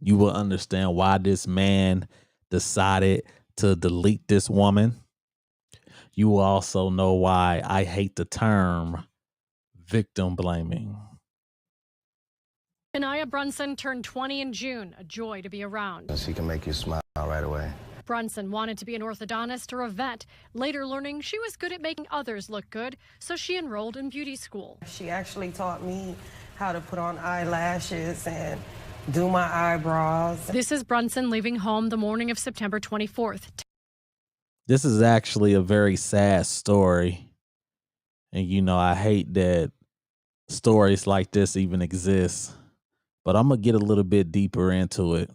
you will understand why this man decided to delete this woman. You will also know why I hate the term victim blaming. Kania Brunson turned 20 in June, a joy to be around. She can make you smile right away. Brunson wanted to be an orthodontist or a vet, later learning she was good at making others look good, so she enrolled in beauty school. She actually taught me how to put on eyelashes and do my eyebrows. This is Brunson leaving home the morning of September 24th. This is actually a very sad story. And, you know, I hate that stories like this even exist. But I'm going to get a little bit deeper into it.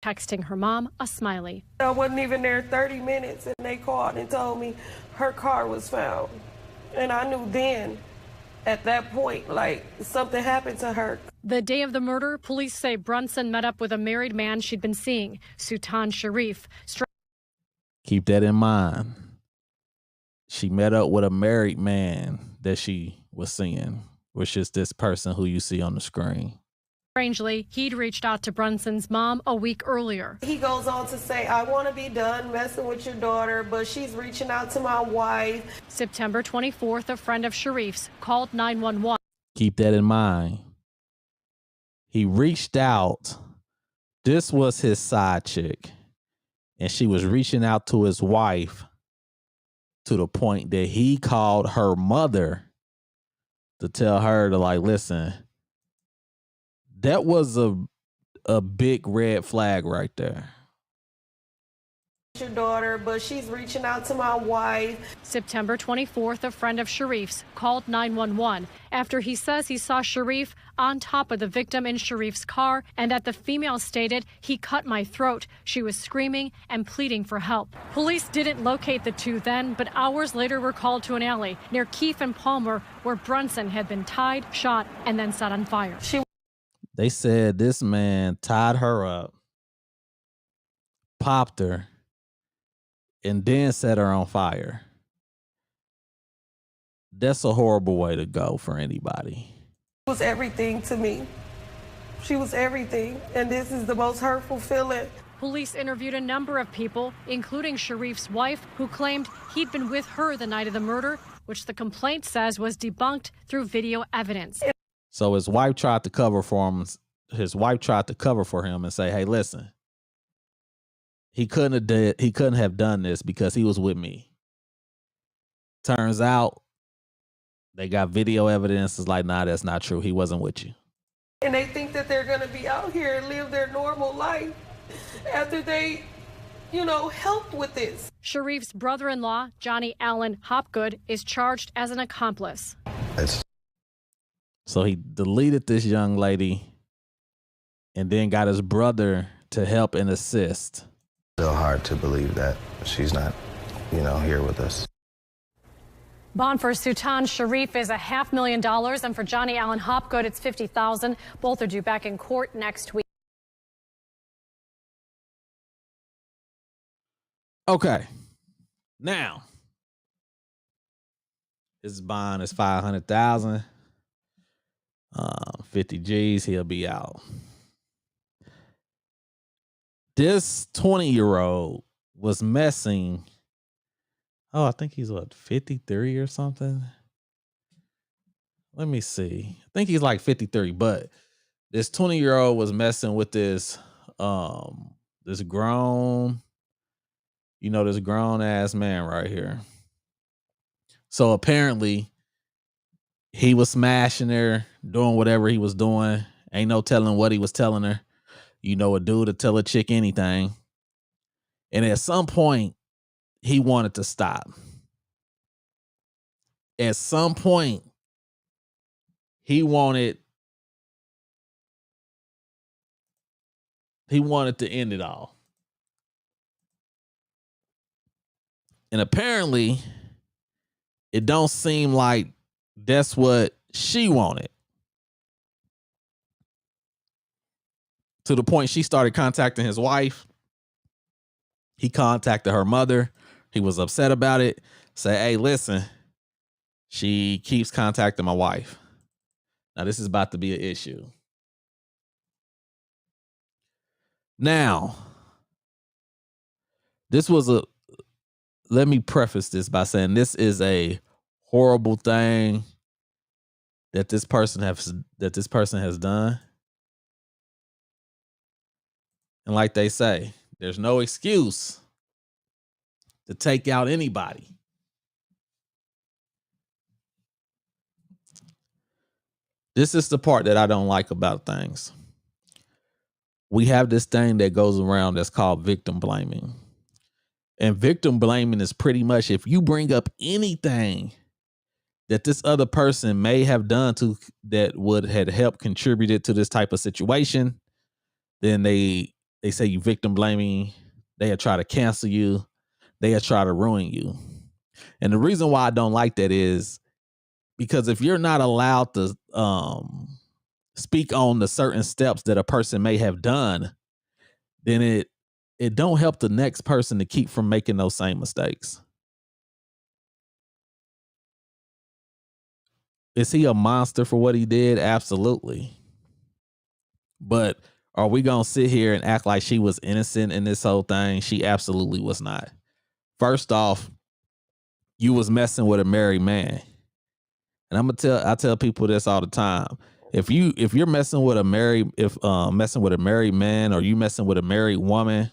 Texting her mom a smiley. I wasn't even there 30 minutes and they called and told me her car was found. And I knew then, at that point, like something happened to her. The day of the murder, police say Brunson met up with a married man she'd been seeing, Sultan Shareef. Keep that in mind. She met up with a married man that she was seeing, which is this person who you see on the screen. Strangely, he'd reached out to Brunson's mom a week earlier. He goes on to say, I want to be done messing with your daughter, but she's reaching out to my wife. September 24th, a friend of Shareef's called 911. Keep that in mind. He reached out. This was his side chick. And she was reaching out to his wife to the point that he called her mother to tell her to, like, listen, that was a big red flag right there. Your daughter, but she's reaching out to my wife. September 24th, a friend of Shareef's called 911 after he says he saw Shareef on top of the victim in Shareef's car and that the female stated, he cut my throat. She was screaming and pleading for help. Police didn't locate the two then, but hours later were called to an alley near Keefe and Palmer where Brunson had been tied, shot, and then set on fire. They said this man tied her up, popped her, and then set her on fire. That's a horrible way to go for anybody. She was everything to me. She was everything, and this is the most hurtful feeling. Police interviewed a number of people, including Shareef's wife, who claimed he'd been with her the night of the murder, which the complaint says was debunked through video evidence. So his wife tried to cover for him. His wife tried to cover for him and say, hey, listen, he couldn't have done this because he was with me. Turns out they got video evidence. It's like, nah, that's not true. He wasn't with you. And they think that they're going to be out here and live their normal life after they, helped with this. Shareef's brother-in-law, Johnny Allen Hopgood, is charged as an accomplice. So he deleted this young lady and then got his brother to help and assist. Still hard to believe that she's not, here with us. Bond for Sultan Shareef is $500,000, and for Johnny Allen Hopgood, it's $50,000. Both are due back in court next week. Okay, now his bond is $500,000. 50 G's, he'll be out. This 20-year-old was messing. Oh, I think he's 53 or something. Let me see. I think he's like 53, but this 20-year-old was messing with this grown, this grown ass man right here. So apparently he was smashing her, doing whatever he was doing. Ain't no telling what he was telling her. A dude to tell a chick anything. And at some point, he wanted to stop. At some point, he wanted to end it all. And apparently, it don't seem like that's what she wanted. To the point she started contacting his wife. He contacted her mother. He was upset about it. Say, hey, listen, she keeps contacting my wife. Now, this is about to be an issue. Now, let me preface this by saying this is a horrible thing that this person has done. And like they say, there's no excuse to take out anybody. This is the part that I don't like about things. We have this thing that goes around that's called victim blaming. And victim blaming is pretty much if you bring up anything that this other person may have done that would have helped contributed to this type of situation, then they say you victim blaming. They try to cancel you. They try to ruin you. And the reason why I don't like that is because if you're not allowed to speak on the certain steps that a person may have done, then it don't help the next person to keep from making those same mistakes. Is he a monster for what he did? Absolutely. But are we going to sit here and act like she was innocent in this whole thing? She absolutely was not. First off, you was messing with a married man. And I tell people this all the time. If you're messing with a married man or you messing with a married woman,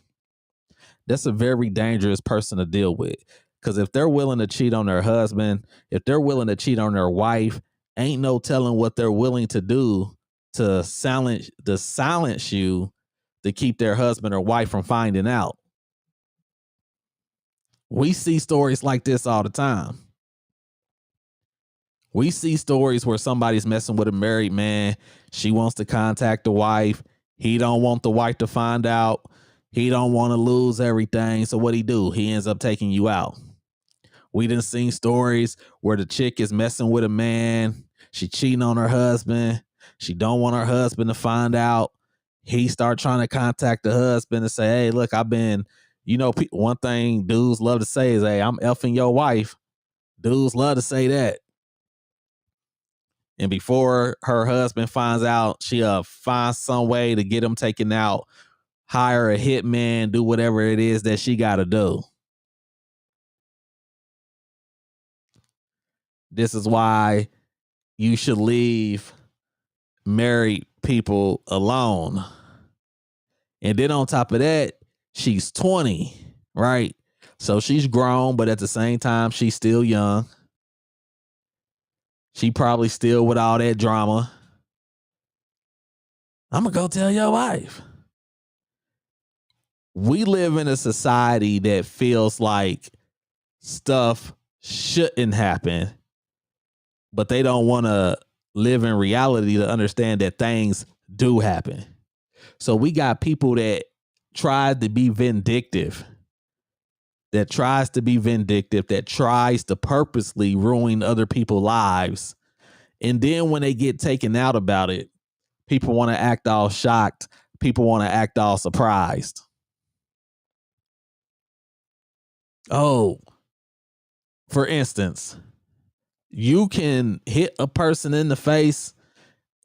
that's a very dangerous person to deal with. Because if they're willing to cheat on their husband, if they're willing to cheat on their wife, ain't no telling what they're willing to do to silence you to keep their husband or wife from finding out. We see stories like this all the time. We see stories where somebody's messing with a married man. She wants to contact the wife. He don't want the wife to find out. He don't want to lose everything. So what he do? He ends up taking you out. We done seen stories where the chick is messing with a man. She cheating on her husband. She don't want her husband to find out. He start trying to contact the husband and say, hey, look, one thing dudes love to say is, hey, I'm effing your wife. Dudes love to say that. And before her husband finds out, she'll find some way to get him taken out, hire a hitman, do whatever it is that she got to do. This is why you should leave married people alone. And then on top of that, she's 20, right? So she's grown, but at the same time, she's still young. She probably still with all that drama. I'm going to go tell your wife. We live in a society that feels like stuff shouldn't happen, but they don't want to live in reality to understand that things do happen. So we got people that tries to be vindictive, that tries to purposely ruin other people's lives. And then when they get taken out about it, people want to act all shocked. People want to act all surprised. Oh, for instance, you can hit a person in the face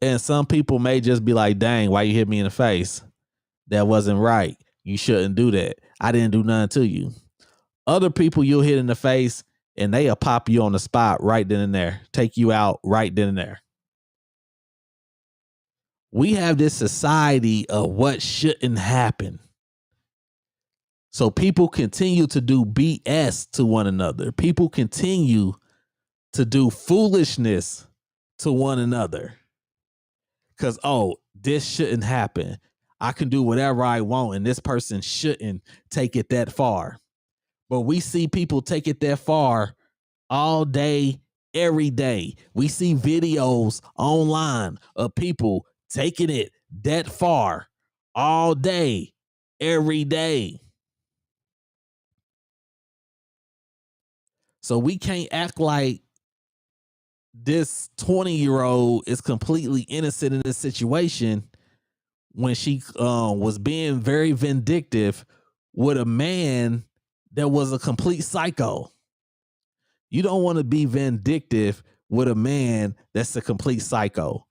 and some people may just be like, dang, why you hit me in the face? That wasn't right. You shouldn't do that. I didn't do nothing to you. Other people you'll hit in the face and they'll pop you on the spot right then and there, take you out right then and there. We have this society of what shouldn't happen. So people continue to do BS to one another. People continue to do foolishness to one another. Because, this shouldn't happen. I can do whatever I want and this person shouldn't take it that far. But we see people take it that far all day, every day. We see videos online of people taking it that far all day, every day. So we can't act like this 20-year-old is completely innocent in this situation when she was being very vindictive with a man that was a complete psycho. You don't want to be vindictive with a man that's a complete psycho.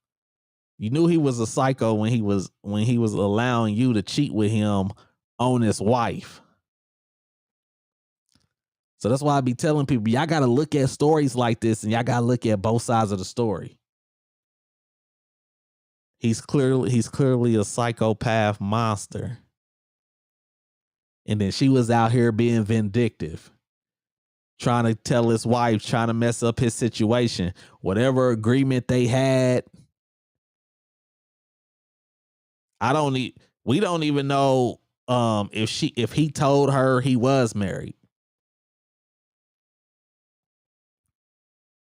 You knew he was a psycho when he was allowing you to cheat with him on his wife. So that's why I be telling people, y'all got to look at stories like this, and y'all got to look at both sides of the story. He's clearly a psychopath monster. And then she was out here being vindictive, trying to tell his wife, trying to mess up his situation. Whatever agreement they had, we don't even know if he told her he was married.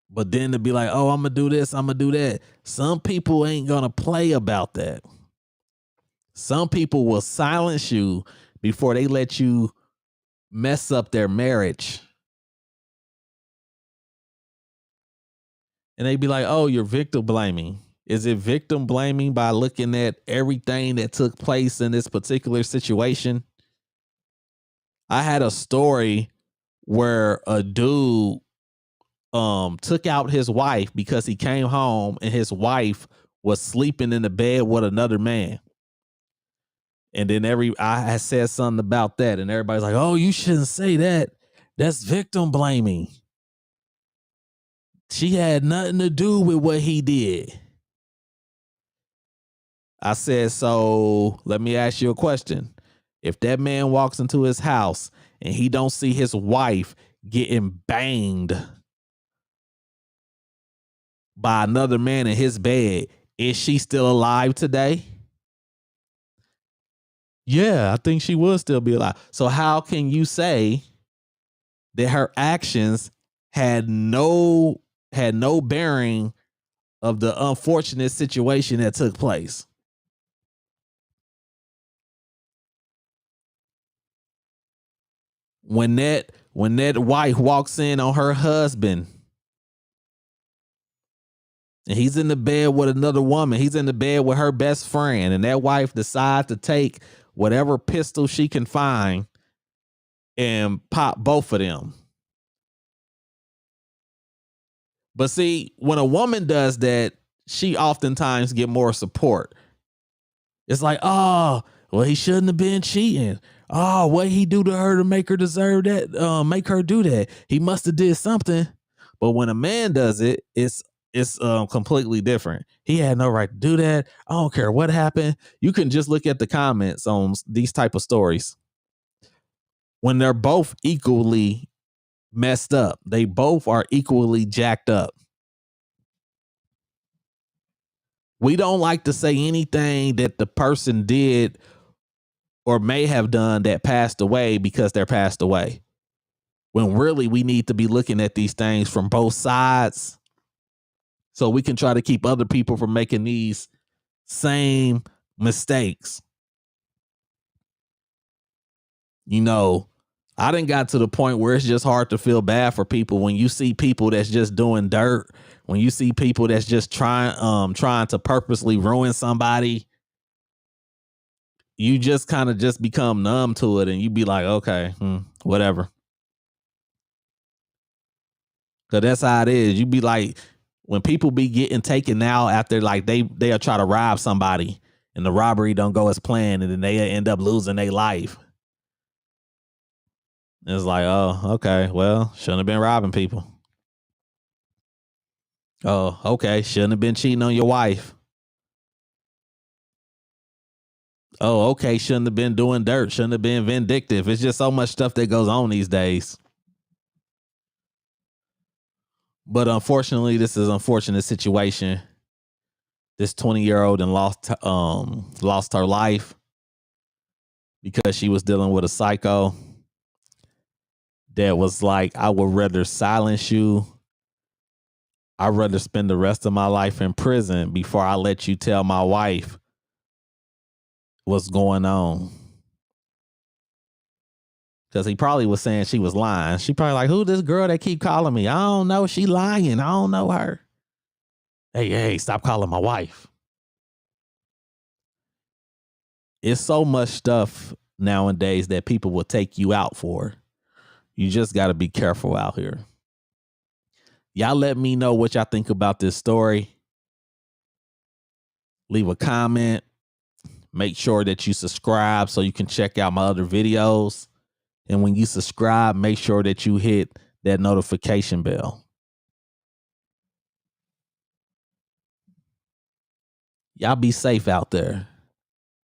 But then to be like, oh, I'm going to do this, I'm going to do that. Some people ain't going to play about that. Some people will silence you before they let you mess up their marriage. And they be like, oh, you're victim blaming. Is it victim blaming by looking at everything that took place in this particular situation? I had a story where a dude took out his wife because he came home and his wife was sleeping in the bed with another man. And then I had said something about that, and everybody's like, oh, you shouldn't say that. That's victim blaming. She had nothing to do with what he did. I said, so let me ask you a question. If that man walks into his house and he don't see his wife getting banged by another man in his bed, is she still alive today? Yeah, I think she would still be alive. So how can you say that her actions had no bearing of the unfortunate situation that took place? When that wife walks in on her husband and he's in the bed with another woman, he's in the bed with her best friend, and that wife decides to take whatever pistol she can find and pop both of them. But see, when a woman does that, she oftentimes get more support. It's like, oh, well, he shouldn't have been cheating. Oh, what he do to her to make her deserve that? Make her do that? He must have did something. But when a man does it, it's completely different. He had no right to do that. I don't care what happened. You can just look at the comments on these type of stories. When they're both equally messed up, they both are equally jacked up. We don't like to say anything that the person did or may have done that passed away because they're passed away. When really we need to be looking at these things from both sides so we can try to keep other people from making these same mistakes. You know, I done got to the point where it's just hard to feel bad for people when you see people that's just doing dirt, when you see people that's just trying to purposely ruin somebody. You just kind of just become numb to it, and you be like, okay, whatever. Cause that's how it is. You be like, when people be getting taken out after like they'll try to rob somebody and the robbery don't go as planned, and then they end up losing their life. It's like, oh, okay, well, shouldn't have been robbing people. Oh, okay, shouldn't have been cheating on your wife. Oh, okay, shouldn't have been doing dirt, shouldn't have been vindictive. It's just so much stuff that goes on these days. But unfortunately, this is an unfortunate situation. This 20-year-old and lost her life because she was dealing with a psycho that was like, I would rather silence you. I'd rather spend the rest of my life in prison before I let you tell my wife what's going on. Because he probably was saying she was lying. She probably like, who this girl that keep calling me? I don't know. She lying. I don't know her. Hey, stop calling my wife. It's so much stuff nowadays that people will take you out for. You just got to be careful out here. Y'all let me know what y'all think about this story. leave a comment. Make sure that you subscribe so you can check out my other videos. And when you subscribe, make sure that you hit that notification bell. Y'all be safe out there.